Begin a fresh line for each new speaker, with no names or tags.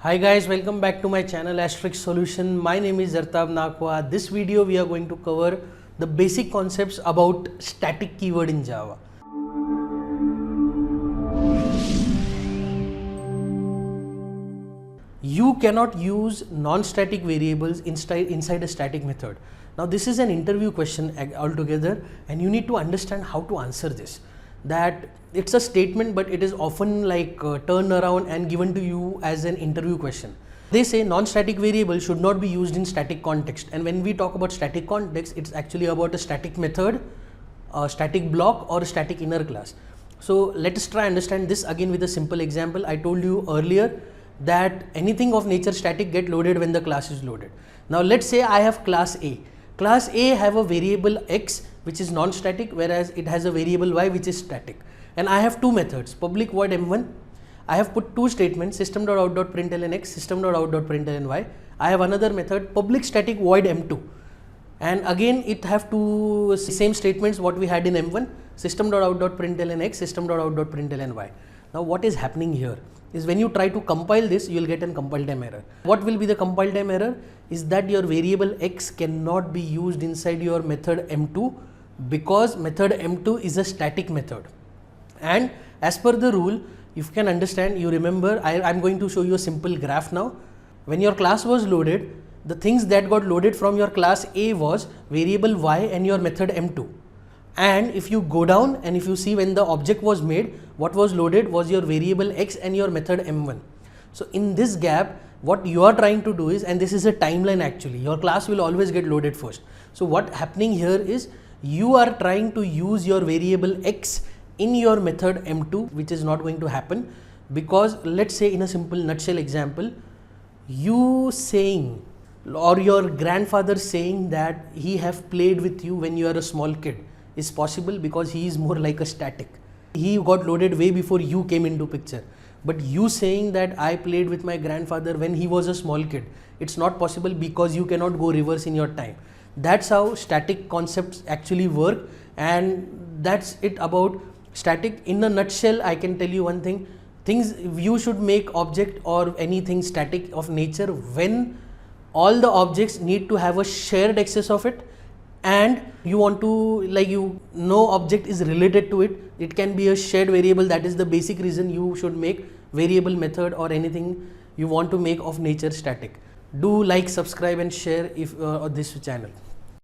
Hi guys, welcome back to my channel Asterisk Solution. My name is Zartab Nakwa. This video we are going to cover the basic concepts about static keyword in Java. You cannot use non-static variables inside a static method. Now this is an interview question altogether and you need to understand how to answer this. That it's a statement but it is often turned around and given to you as an interview question. They say non-static variable should not be used in static context, and when we talk about static context, it's actually about a static method, a static block or a static inner class. So let us try understand this again with a simple example. I told you earlier that anything of nature static get loaded when the class is loaded. Now let's say I have class A. Class A have a variable x which is non-static, whereas it has a variable y which is static, and I have two methods, public void m1. I have put two statements, system.out.println x, system.out.println y. I have another method, public static void m2, and again it have two same statements what we had in m1, system.out.println x, system.out.println y. Now what is happening here is when you try to compile this, you will get a compile time error. What will be the compile time error? Is that your variable x cannot be used inside your method m2 because method m2 is a static method. And as per the rule, if you can understand, you remember, I'm going to show you a simple graph now. When your class was loaded, the things that got loaded from your class A was variable y and your method m2. And if you go down and if you see when the object was made, what was loaded was your variable x and your method m1. So in this gap, what you are trying to do is, and this is a timeline actually, your class will always get loaded first. So what happening here is you are trying to use your variable x in your method m2, which is not going to happen because let's say in a simple nutshell example, you saying or your grandfather saying that he have played with you when you are a small kid is possible because he is more like a static. He got loaded way before you came into picture. But you saying that I played with my grandfather when he was a small kid, it's not possible because you cannot go reverse in your time. That's how static concepts actually work, and that's it about static. In a nutshell, I can tell you one thing, you should make object or anything static of nature when all the objects need to have a shared access of it, and you want to no object is related to it. It can be a shared variable. That is the basic reason you should make variable method or anything you want to make of nature static. Do like, subscribe and share if this channel.